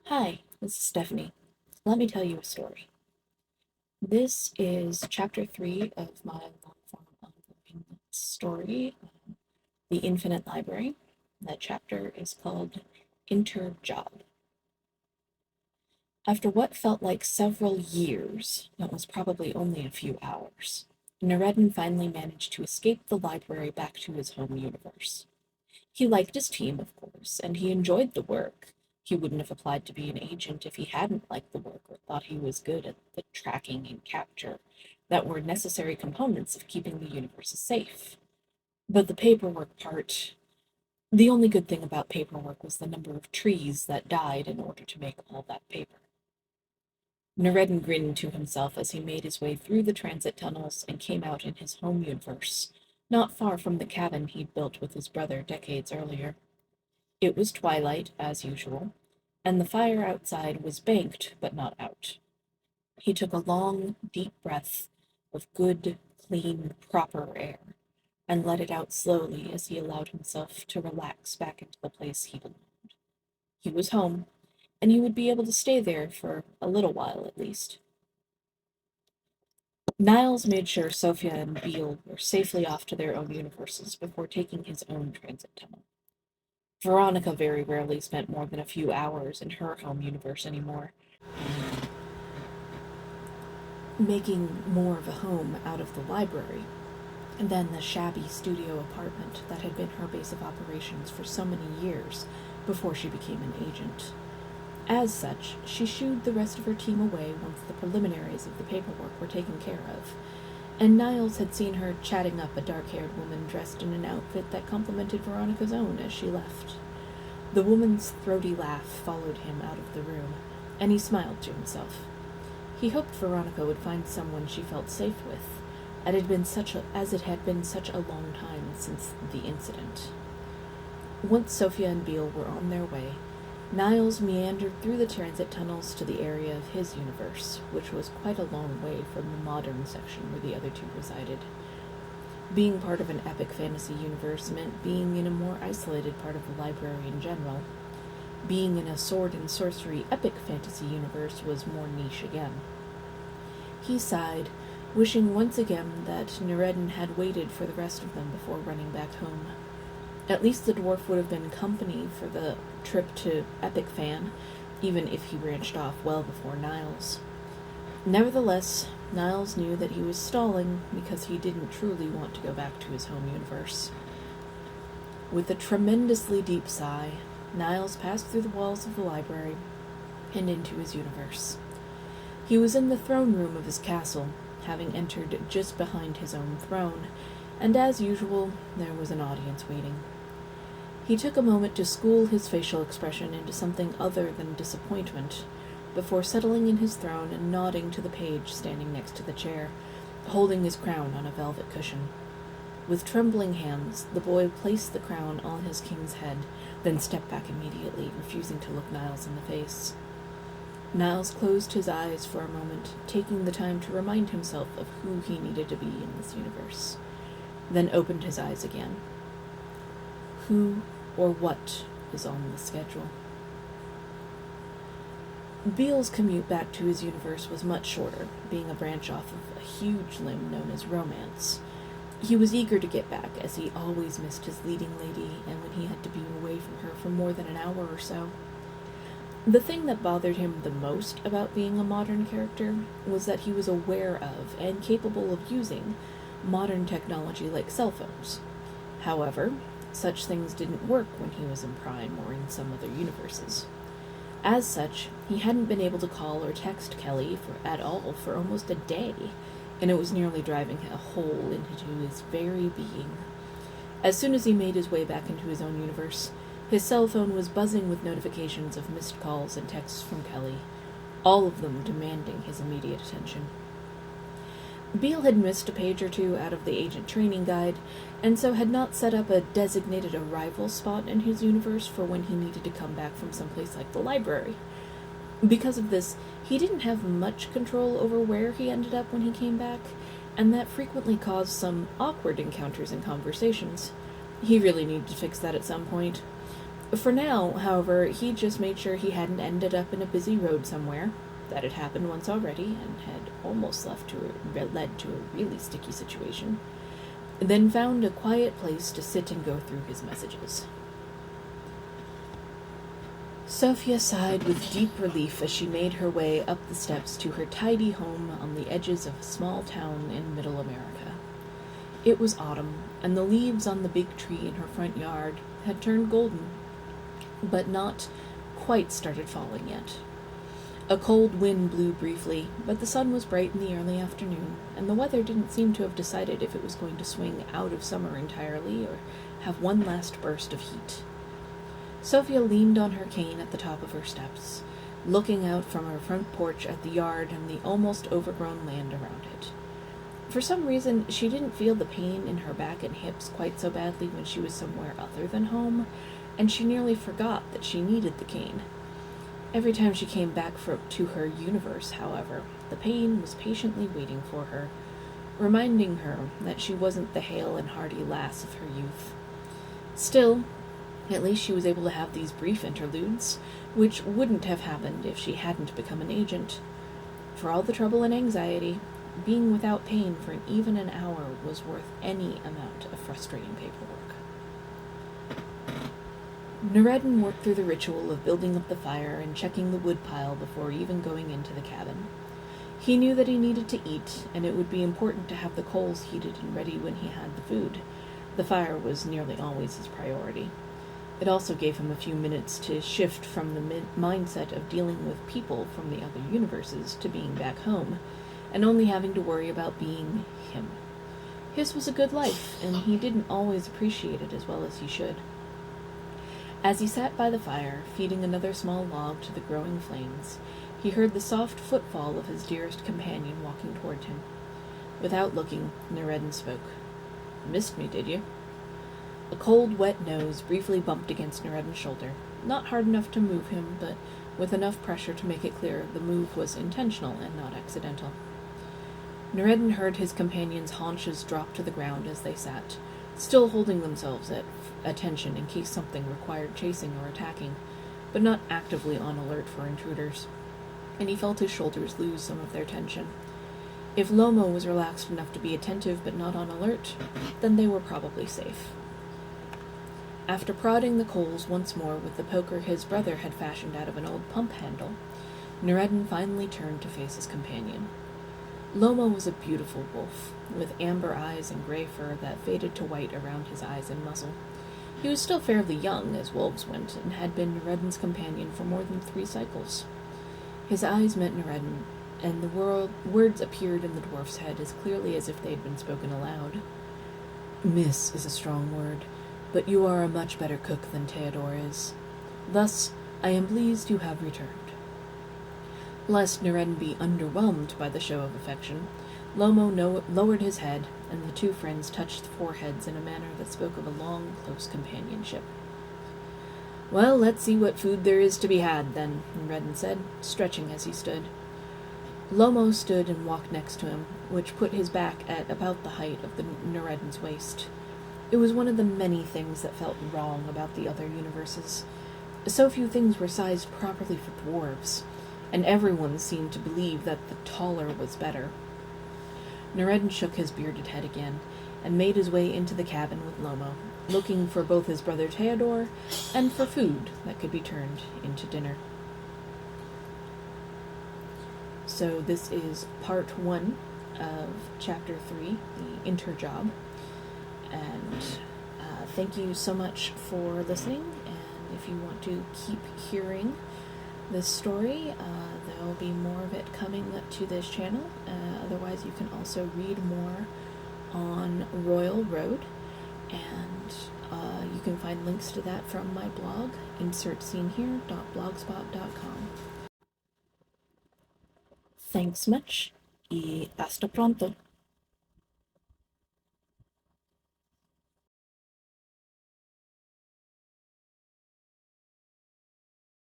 Hi, this is Stephanie. Let me tell you a story. This is chapter 3 of my long form ongoing story, The Infinite Library. That chapter is called Interjob. After what felt like several years, it was probably only a few hours, Nureddin finally managed to escape the library back to his home universe. He liked his team, of course, and he enjoyed the work. He wouldn't have applied to be an agent if he hadn't liked the work or thought he was good at the tracking and capture that were necessary components of keeping the universe safe. But the paperwork part, the only good thing about paperwork was the number of trees that died in order to make all that paper. Nureddin grinned to himself as he made his way through the transit tunnels and came out in his home universe, not far from the cabin he'd built with his brother decades earlier. It was twilight, as usual, and the fire outside was banked but not out. He took a long, deep breath of good, clean, proper air, and let it out slowly as he allowed himself to relax back into the place he belonged. He was home, and he would be able to stay there for a little while at least. Niles made sure Sophia and Beale were safely off to their own universes before taking his own transit tunnel. Veronica very rarely spent more than a few hours in her home universe anymore, making more of a home out of the library than the shabby studio apartment that had been her base of operations for so many years before she became an agent. As such, she shooed the rest of her team away once the preliminaries of the paperwork were taken care of, and Niles had seen her chatting up a dark-haired woman dressed in an outfit that complemented Veronica's own as she left. The woman's throaty laugh followed him out of the room, and he smiled to himself. He hoped Veronica would find someone she felt safe with, as it had been such a long time since the incident. Once Sophia and Beale were on their way, Niles meandered through the transit tunnels to the area of his universe, which was quite a long way from the modern section where the other two resided. Being part of an epic fantasy universe meant being in a more isolated part of the library in general. Being in a sword and sorcery epic fantasy universe was more niche again. He sighed, wishing once again that Nureddin had waited for the rest of them before running back home. At least the dwarf would have been company for the trip to Epic Fan, even if he branched off well before Niles. Nevertheless, Niles knew that he was stalling because he didn't truly want to go back to his home universe. With a tremendously deep sigh, Niles passed through the walls of the library and into his universe. He was in the throne room of his castle, having entered just behind his own throne, and as usual, there was an audience waiting. He took a moment to school his facial expression into something other than disappointment, before settling in his throne and nodding to the page standing next to the chair, holding his crown on a velvet cushion. With trembling hands, the boy placed the crown on his king's head, then stepped back immediately, refusing to look Niles in the face. Niles closed his eyes for a moment, taking the time to remind himself of who he needed to be in this universe, then opened his eyes again. Who or what is on the schedule? Beale's commute back to his universe was much shorter, being a branch off of a huge limb known as romance. He was eager to get back, as he always missed his leading lady, and when he had to be away from her for more than an hour or so. The thing that bothered him the most about being a modern character was that he was aware of and capable of using modern technology like cell phones. However, such things didn't work when he was in Prime or in some other universes. As such, he hadn't been able to call or text Kelly at all for almost a day, and it was nearly driving a hole into his very being. As soon as he made his way back into his own universe, his cell phone was buzzing with notifications of missed calls and texts from Kelly, all of them demanding his immediate attention. Beale had missed a page or two out of the agent training guide, and so had not set up a designated arrival spot in his universe for when he needed to come back from someplace like the library. Because of this, he didn't have much control over where he ended up when he came back, and that frequently caused some awkward encounters and conversations. He really needed to fix that at some point. For now, however, he just made sure he hadn't ended up in a busy road somewhere. That had happened once already and had almost led to a really sticky situation. Then found a quiet place to sit and go through his messages. Sophia sighed with deep relief as she made her way up the steps to her tidy home on the edges of a small town in middle America. It was autumn, and the leaves on the big tree in her front yard had turned golden, but not quite started falling yet. A cold wind blew briefly, but the sun was bright in the early afternoon, and the weather didn't seem to have decided if it was going to swing out of summer entirely or have one last burst of heat. Sophia leaned on her cane at the top of her steps, looking out from her front porch at the yard and the almost overgrown land around it. For some reason, she didn't feel the pain in her back and hips quite so badly when she was somewhere other than home, and she nearly forgot that she needed the cane. Every time she came back to her universe, however, the pain was patiently waiting for her, reminding her that she wasn't the hale and hearty lass of her youth. Still, at least she was able to have these brief interludes, which wouldn't have happened if she hadn't become an agent. For all the trouble and anxiety, being without pain for even an hour was worth any amount of frustrating paperwork. Noureddin worked through the ritual of building up the fire and checking the wood pile before even going into the cabin. He knew that he needed to eat, and it would be important to have the coals heated and ready when he had the food. The fire was nearly always his priority. It also gave him a few minutes to shift from the mindset of dealing with people from the other universes to being back home, and only having to worry about being him. His was a good life, and he didn't always appreciate it as well as he should. As he sat by the fire, feeding another small log to the growing flames, he heard the soft footfall of his dearest companion walking toward him. Without looking, Noureddin spoke. "Missed me, did you?" A cold, wet nose briefly bumped against Noureddin's shoulder, not hard enough to move him, but with enough pressure to make it clear the move was intentional and not accidental. Noureddin heard his companion's haunches drop to the ground as they sat, still holding themselves at attention in case something required chasing or attacking, but not actively on alert for intruders, and he felt his shoulders lose some of their tension. If Lomo was relaxed enough to be attentive but not on alert, then they were probably safe. After prodding the coals once more with the poker his brother had fashioned out of an old pump handle, Noureddin finally turned to face his companion. Lomo was a beautiful wolf, with amber eyes and gray fur that faded to white around his eyes and muzzle. He was still fairly young, as wolves went, and had been Noureddin's companion for more than 3 cycles. His eyes met Noureddin, and the words appeared in the dwarf's head as clearly as if they had been spoken aloud. "Miss is a strong word, but you are a much better cook than Theodore is. Thus, I am pleased you have returned." Lest Noureddin be underwhelmed by the show of affection, Lomo lowered his head, and the two friends touched foreheads in a manner that spoke of a long, close companionship. "Well, let's see what food there is to be had, then," Noureddin said, stretching as he stood. Lomo stood and walked next to him, which put his back at about the height of Noureddin's waist. It was one of the many things that felt wrong about the other universes. So few things were sized properly for dwarves, and everyone seemed to believe that the taller was better. Noureddin shook his bearded head again, and made his way into the cabin with Lomo, looking for both his brother Theodore and for food that could be turned into dinner. So this is part 1 of chapter 3, the interjob, and thank you so much for listening, and if you want to keep hearing this story, there will be more of it coming to this channel. Otherwise, you can also read more on Royal Road, and you can find links to that from my blog, insertscenehere.blogspot.com. Thanks much, y hasta pronto.